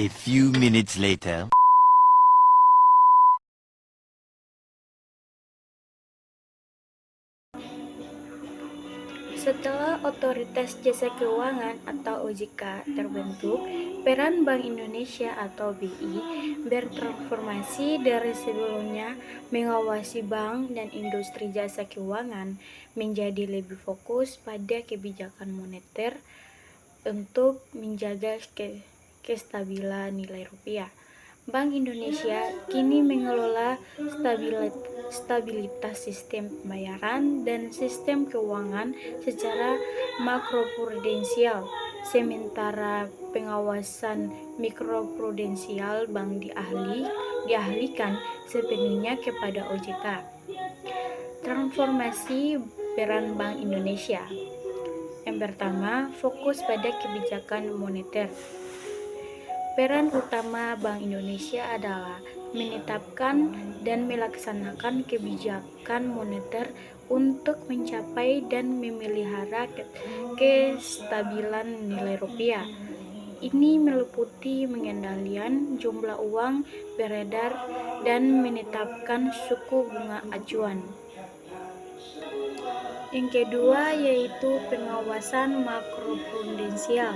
A few minutes later. Setelah Otoritas Jasa Keuangan atau OJK terbentuk, peran Bank Indonesia atau BI bertransformasi dari sebelumnya mengawasi bank dan industri jasa keuangan menjadi lebih fokus pada kebijakan moneter untuk menjaga kestabilan nilai rupiah. Bank Indonesia kini mengelola stabilitas sistem pembayaran dan sistem keuangan secara makroprudensial, sementara pengawasan mikroprudensial bank dialihkan sepenuhnya kepada OJK. Transformasi peran Bank Indonesia. Yang pertama, fokus pada kebijakan moneter. Peran utama Bank Indonesia adalah menetapkan dan melaksanakan kebijakan moneter untuk mencapai dan memelihara kestabilan nilai rupiah. Ini meliputi pengendalian jumlah uang beredar dan menetapkan suku bunga acuan. Yang kedua yaitu pengawasan makroprudensial.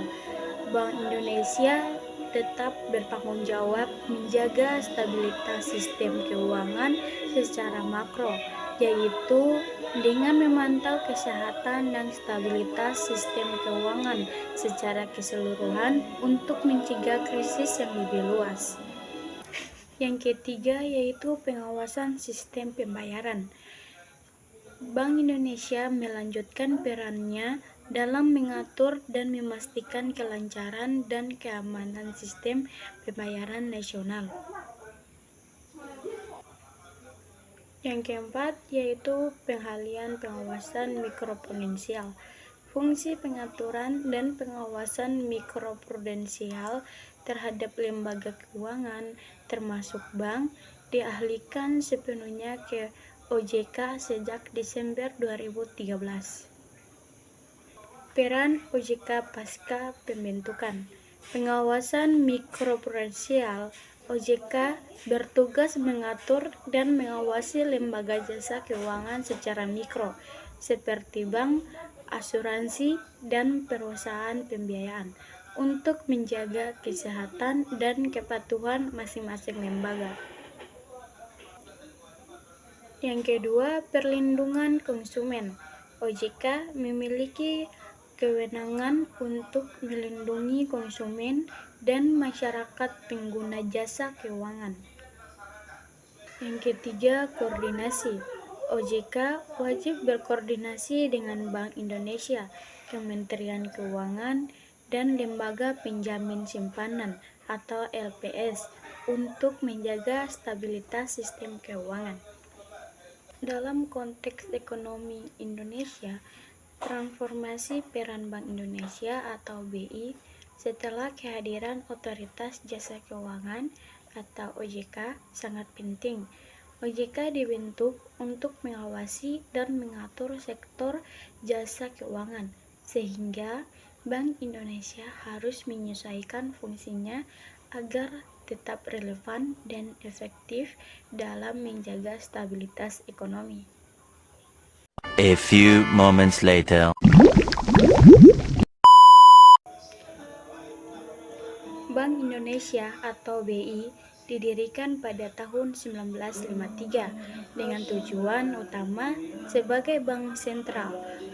Bank Indonesia tetap bertanggung jawab menjaga stabilitas sistem keuangan secara makro, yaitu dengan memantau kesehatan dan stabilitas sistem keuangan secara keseluruhan untuk mencegah krisis yang lebih luas. Yang ketiga yaitu pengawasan sistem pembayaran. Bank Indonesia melanjutkan perannya dalam mengatur dan memastikan kelancaran dan keamanan sistem pembayaran nasional. Yang keempat yaitu penghalian pengawasan mikroprudensial. Fungsi pengaturan dan pengawasan mikroprudensial terhadap lembaga keuangan termasuk bank dialihkan sepenuhnya ke OJK sejak Desember 2013. Peran OJK pasca pembentukan. Pengawasan mikroprudensial. OJK bertugas mengatur dan mengawasi lembaga jasa keuangan secara mikro, seperti bank, asuransi, dan perusahaan pembiayaan, untuk menjaga kesehatan dan kepatuhan masing-masing lembaga. Yang kedua, perlindungan konsumen. OJK memiliki kewenangan untuk melindungi konsumen dan masyarakat pengguna jasa keuangan. Yang ketiga, koordinasi. OJK wajib berkoordinasi dengan Bank Indonesia, Kementerian Keuangan, dan Lembaga Penjamin Simpanan atau LPS untuk menjaga stabilitas sistem keuangan. Dalam konteks ekonomi Indonesia, transformasi peran Bank Indonesia atau BI setelah kehadiran Otoritas Jasa Keuangan atau OJK sangat penting. OJK dibentuk untuk mengawasi dan mengatur sektor jasa keuangan, sehingga Bank Indonesia harus menyesuaikan fungsinya agar tetap relevan dan efektif dalam menjaga stabilitas ekonomi. A few moments later. Bank Indonesia atau BI didirikan pada tahun 1953 dengan tujuan utama sebagai bank sentral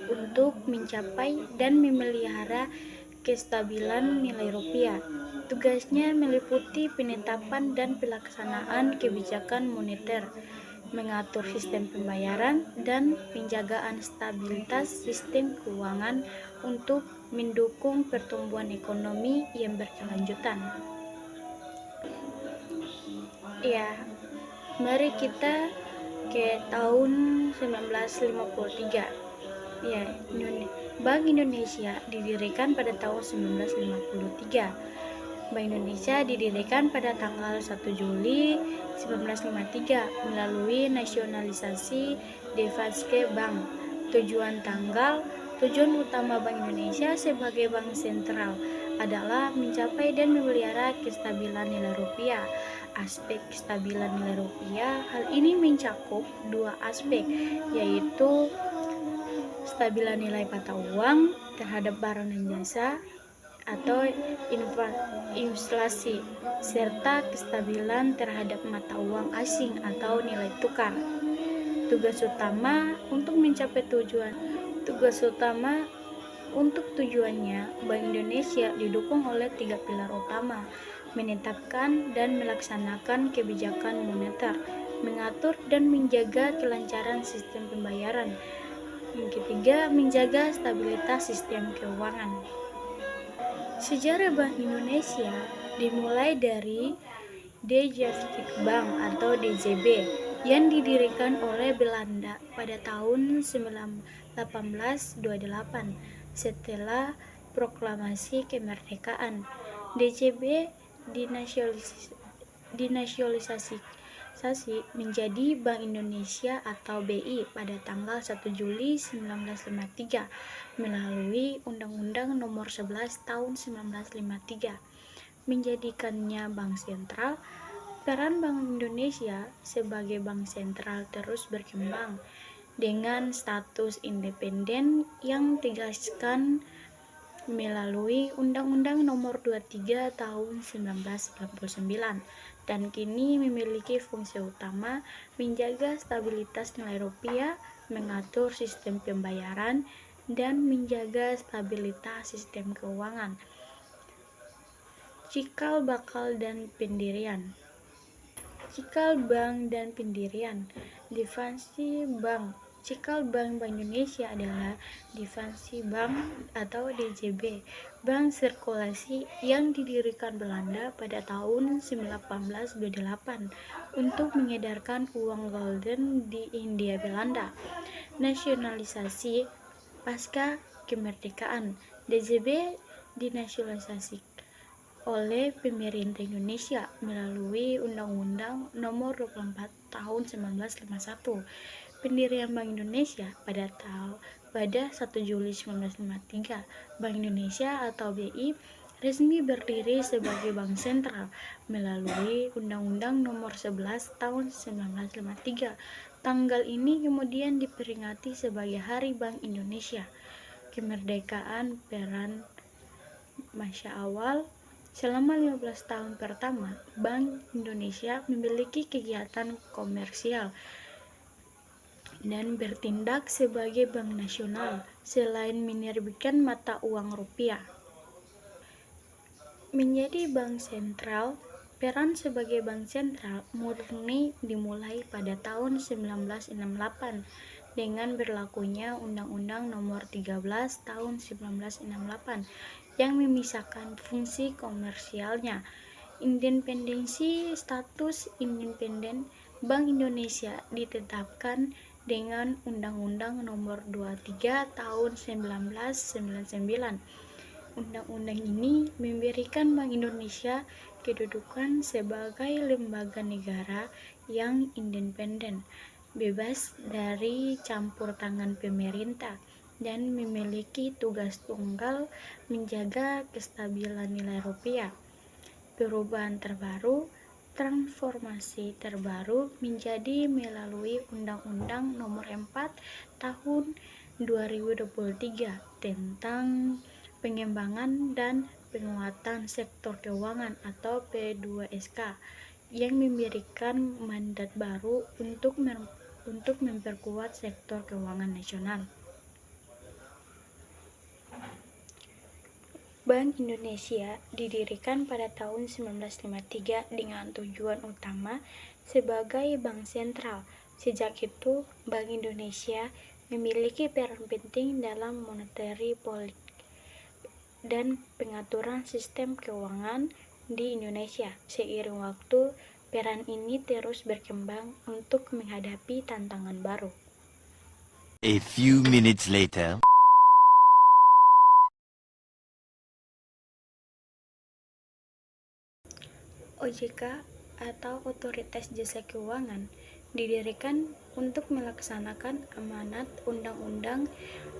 untuk mencapai dan memelihara kestabilan nilai rupiah. Tugasnya meliputi penetapan dan pelaksanaan kebijakan moneter, mengatur sistem pembayaran, dan penjagaan stabilitas sistem keuangan untuk mendukung pertumbuhan ekonomi yang berkelanjutan. Ya, mari kita ke tahun 1953. Ya, Bank Indonesia didirikan pada tahun 1953. Bank Indonesia didirikan pada tanggal 1 Juli 1953 melalui nasionalisasi Devizke Bank. Tujuan utama Bank Indonesia sebagai bank sentral adalah mencapai dan memelihara kestabilan nilai rupiah. Aspek kestabilan nilai rupiah, hal ini mencakup dua aspek, yaitu stabilan nilai mata uang terhadap barang dan jasa atau inflasi, serta kestabilan terhadap mata uang asing atau nilai tukar. Tugas utama untuk tujuannya, Bank Indonesia didukung oleh 3 pilar utama: menetapkan dan melaksanakan kebijakan moneter, mengatur dan menjaga kelancaran sistem pembayaran. Yang ketiga, menjaga stabilitas sistem keuangan. Sejarah Bank Indonesia dimulai dari Dijkstra Bank atau DJB yang didirikan oleh Belanda pada tahun 1828 setelah proklamasi kemerdekaan. DJB dinasionalisasi menjadi Bank Indonesia atau BI pada tanggal 1 Juli 1953 melalui Undang-Undang Nomor 11 Tahun 1953, menjadikannya bank sentral. Peran Bank Indonesia sebagai bank sentral terus berkembang dengan status independen yang ditegaskan melalui Undang-Undang Nomor 23 Tahun 1999 dan kini memiliki fungsi utama menjaga stabilitas nilai rupiah, mengatur sistem pembayaran, dan menjaga stabilitas sistem keuangan. Cikal bakal dan pendirian. Cikal bank dan pendirian. Definisi bank. Cikal Bank Indonesia adalah Definisi Bank atau DJB, bank sirkulasi yang didirikan Belanda pada tahun 1828 untuk mengedarkan uang gulden di Hindia Belanda. Nasionalisasi pasca kemerdekaan. DJB dinasionalisasi oleh pemerintah Indonesia melalui Undang-Undang Nomor 24 Tahun 1951. Pendirian Bank Indonesia pada 1 Juli 1953. Bank Indonesia atau BI resmi berdiri sebagai bank sentral melalui Undang-Undang Nomor 11 Tahun 1953. Tanggal ini kemudian diperingati sebagai Hari Bank Indonesia. Kemerdekaan peran masa awal. Selama 15 tahun pertama, Bank Indonesia memiliki kegiatan komersial dan bertindak sebagai bank nasional selain menerbitkan mata uang rupiah. Menjadi bank sentral. Peran sebagai bank sentral murni dimulai pada tahun 1968 dengan berlakunya Undang-Undang Nomor 13 Tahun 1968 yang memisahkan fungsi komersialnya. Independensi. Status independen Bank Indonesia ditetapkan dengan Undang-Undang Nomor 23 Tahun 1999. Undang-undang ini memberikan Bank Indonesia kedudukan sebagai lembaga negara yang independen, bebas dari campur tangan pemerintah, dan memiliki tugas tunggal menjaga kestabilan nilai rupiah. Perubahan terbaru. Transformasi terbaru menjadi melalui Undang-Undang Nomor 4 Tahun 2023 tentang pengembangan dan penguatan sektor keuangan atau P2SK yang memberikan mandat baru untuk memperkuat sektor keuangan nasional. Bank Indonesia didirikan pada tahun 1953 dengan tujuan utama sebagai bank sentral. Sejak itu, Bank Indonesia memiliki peran penting dalam monetary policy dan pengaturan sistem keuangan di Indonesia. Seiring waktu, peran ini terus berkembang untuk menghadapi tantangan baru. A few minutes later. OJK atau Otoritas Jasa Keuangan didirikan untuk melaksanakan amanat undang-undang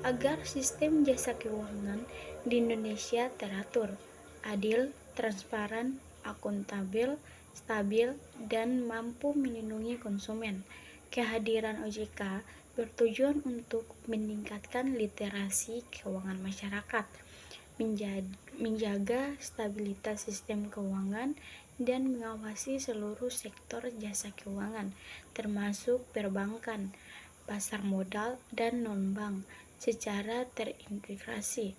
agar sistem jasa keuangan di Indonesia teratur. adil, transparan, akuntabel, stabil, dan mampu melindungi konsumen. Kehadiran OJK bertujuan untuk meningkatkan literasi keuangan masyarakat, menjaga stabilitas sistem keuangan, dan mengawasi seluruh sektor jasa keuangan, termasuk perbankan, pasar modal, dan non-bank, secara terintegrasi.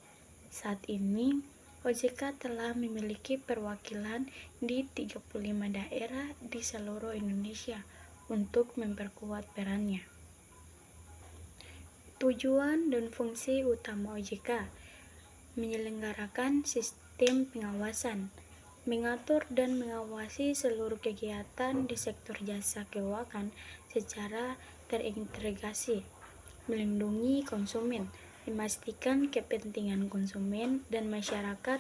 Saat ini, OJK telah memiliki perwakilan di 35 daerah di seluruh Indonesia untuk memperkuat perannya. Tujuan dan fungsi utama OJK: menyelenggarakan sistem pengawasan, mengatur dan mengawasi seluruh kegiatan di sektor jasa keuangan secara terintegrasi, melindungi konsumen, memastikan kepentingan konsumen dan masyarakat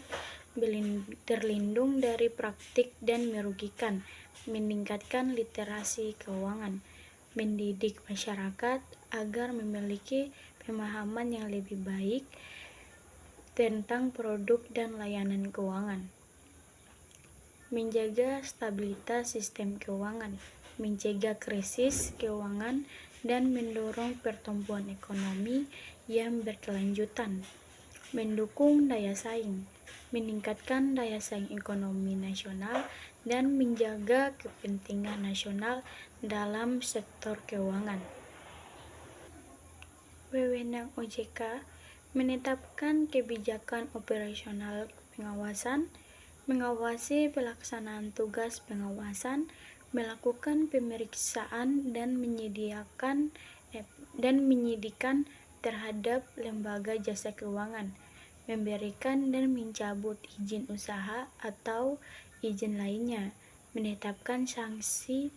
terlindung dari praktik dan merugikan, meningkatkan literasi keuangan, mendidik masyarakat agar memiliki pemahaman yang lebih baik tentang produk dan layanan keuangan, menjaga stabilitas sistem keuangan, mencegah krisis keuangan, dan mendorong pertumbuhan ekonomi yang berkelanjutan, mendukung daya saing, meningkatkan daya saing ekonomi nasional, dan menjaga kepentingan nasional dalam sektor keuangan. Wewenang OJK menetapkan kebijakan operasional pengawasan, mengawasi pelaksanaan tugas pengawasan, melakukan pemeriksaan dan menyidikan terhadap lembaga jasa keuangan, memberikan dan mencabut izin usaha atau izin lainnya, menetapkan sanksi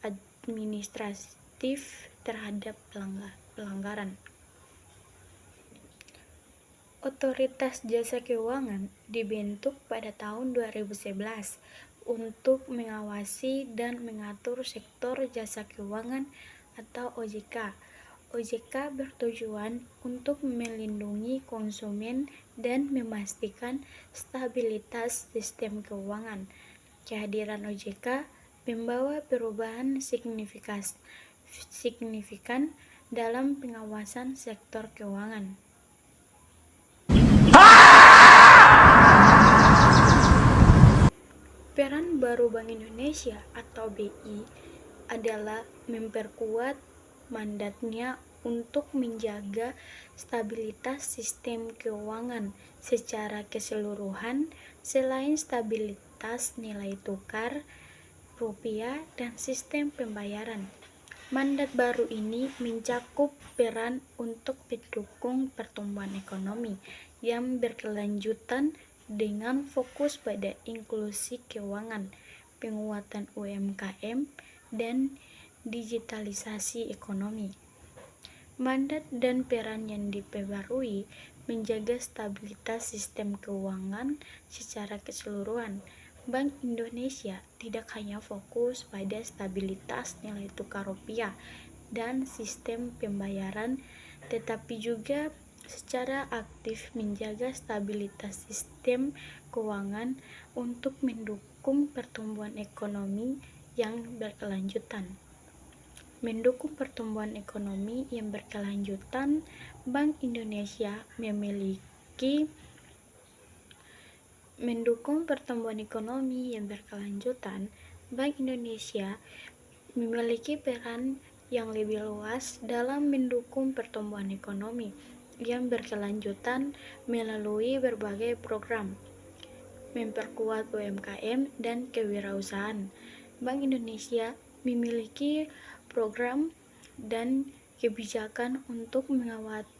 administratif terhadap pelanggaran. Otoritas Jasa Keuangan dibentuk pada tahun 2011 untuk mengawasi dan mengatur sektor jasa keuangan atau OJK. OJK bertujuan untuk melindungi konsumen dan memastikan stabilitas sistem keuangan. Kehadiran OJK membawa perubahan signifikan dalam pengawasan sektor keuangan. Peran baru Bank Indonesia atau BI adalah memperkuat mandatnya untuk menjaga stabilitas sistem keuangan secara keseluruhan. Selain stabilitas nilai tukar rupiah dan sistem pembayaran, mandat baru ini mencakup peran untuk mendukung pertumbuhan ekonomi yang berkelanjutan dengan fokus pada inklusi keuangan, penguatan UMKM, dan digitalisasi ekonomi. Mandat dan peran yang diperbarui menjaga stabilitas sistem keuangan secara keseluruhan. Bank Indonesia tidak hanya fokus pada stabilitas nilai tukar rupiah dan sistem pembayaran, tetapi juga secara aktif menjaga stabilitas sistem keuangan untuk mendukung pertumbuhan ekonomi yang berkelanjutan. Mendukung pertumbuhan ekonomi yang berkelanjutan, Bank Indonesia memiliki peran yang lebih luas dalam mendukung pertumbuhan ekonomi yang berkelanjutan melalui berbagai program, memperkuat UMKM dan kewirausahaan. Bank Indonesia memiliki program dan kebijakan untuk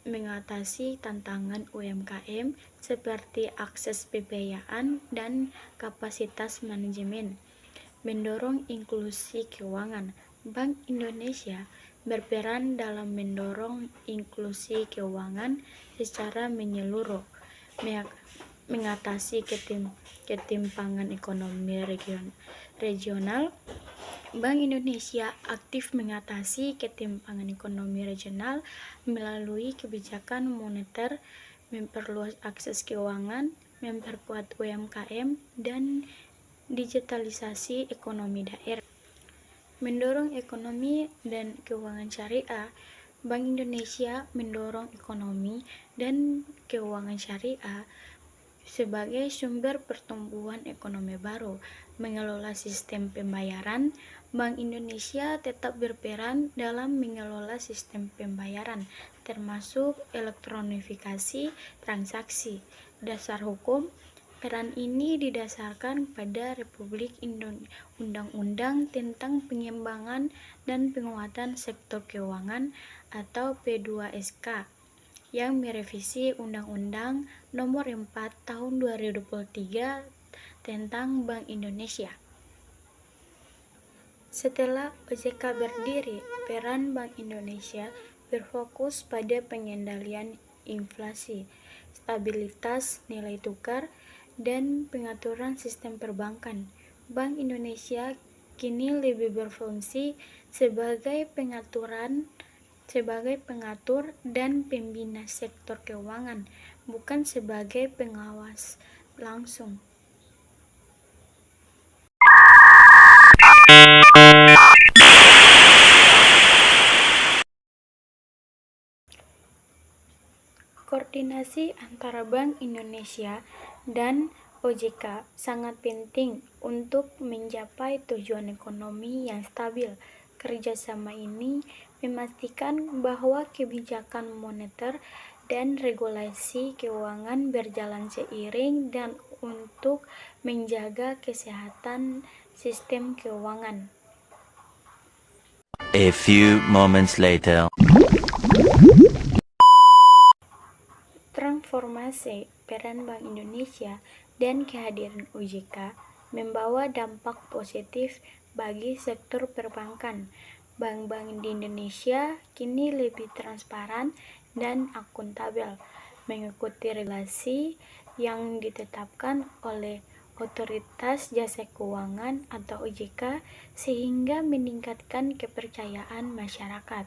mengatasi tantangan UMKM seperti akses pembiayaan dan kapasitas manajemen. Mendorong inklusi keuangan. Bank Indonesia berperan dalam mendorong inklusi keuangan secara menyeluruh, mengatasi ketimpangan ekonomi regional. Bank Indonesia aktif mengatasi ketimpangan ekonomi regional melalui kebijakan moneter, memperluas akses keuangan, memperkuat UMKM, dan digitalisasi ekonomi daerah. Mendorong ekonomi dan keuangan syariah, Bank Indonesia mendorong ekonomi dan keuangan syariah sebagai sumber pertumbuhan ekonomi baru. Mengelola sistem pembayaran, Bank Indonesia tetap berperan dalam mengelola sistem pembayaran, termasuk elektronifikasi transaksi. Dasar hukum, peran ini didasarkan pada Republik Indonesia, Undang-Undang tentang Pengembangan dan Penguatan Sektor Keuangan atau P2SK yang merevisi Undang-Undang Nomor 4 Tahun 2023 tentang Bank Indonesia. Setelah OJK berdiri, peran Bank Indonesia berfokus pada pengendalian inflasi, stabilitas nilai tukar, dan pengaturan sistem perbankan. Bank Indonesia kini lebih berfungsi sebagai pengatur dan pembina sektor keuangan, bukan sebagai pengawas langsung. Koordinasi antara Bank Indonesia dan OJK sangat penting untuk mencapai tujuan ekonomi yang stabil. Kerjasama ini memastikan bahwa kebijakan moneter dan regulasi keuangan berjalan seiring dan untuk menjaga kesehatan sistem keuangan. A few moments later. Transformasi peran Bank Indonesia dan kehadiran OJK membawa dampak positif bagi sektor perbankan. Bank-bank di Indonesia kini lebih transparan dan akuntabel, mengikuti regulasi yang ditetapkan oleh Otoritas Jasa Keuangan atau OJK, sehingga meningkatkan kepercayaan masyarakat.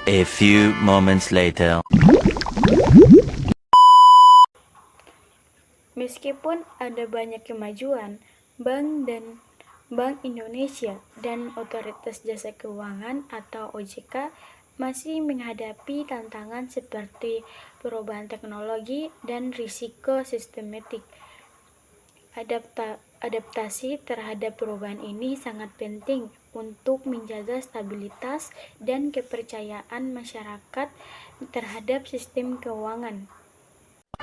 A few moments later. Meskipun ada banyak kemajuan, Bank Indonesia dan Otoritas Jasa Keuangan atau OJK masih menghadapi tantangan seperti perubahan teknologi dan risiko sistematik. Adaptasi terhadap perubahan ini sangat penting untuk menjaga stabilitas dan kepercayaan masyarakat terhadap sistem keuangan.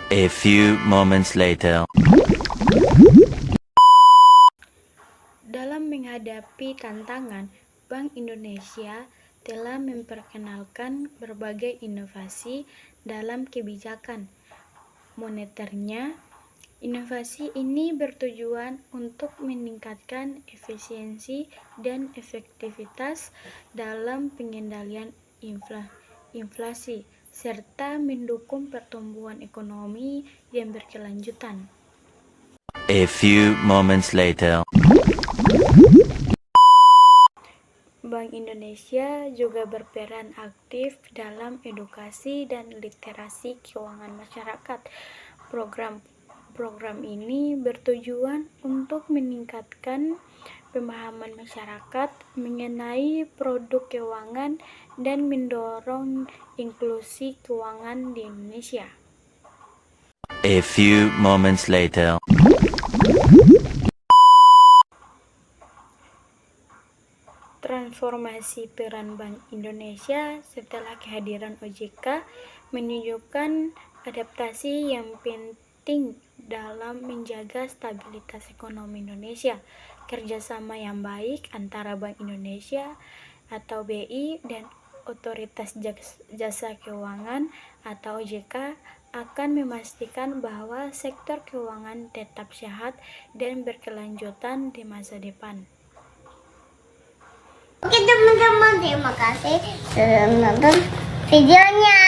A few moments later. Dalam menghadapi tantangan, Bank Indonesia telah memperkenalkan berbagai inovasi dalam kebijakan moneternya. Inovasi ini bertujuan untuk meningkatkan efisiensi dan efektivitas dalam pengendalian inflasi, serta mendukung pertumbuhan ekonomi yang berkelanjutan. A few moments later. Bank Indonesia juga berperan aktif dalam edukasi dan literasi keuangan masyarakat. Program ini bertujuan untuk meningkatkan pemahaman masyarakat mengenai produk keuangan dan mendorong inklusi keuangan di Indonesia. A few moments later. Transformasi peran Bank Indonesia setelah kehadiran OJK menunjukkan adaptasi yang penting dalam menjaga stabilitas ekonomi Indonesia. Kerjasama yang baik antara Bank Indonesia atau BI dan Otoritas Jasa Keuangan atau OJK akan memastikan bahwa sektor keuangan tetap sehat dan berkelanjutan di masa depan. Oke teman-teman, terima kasih sudah menonton videonya.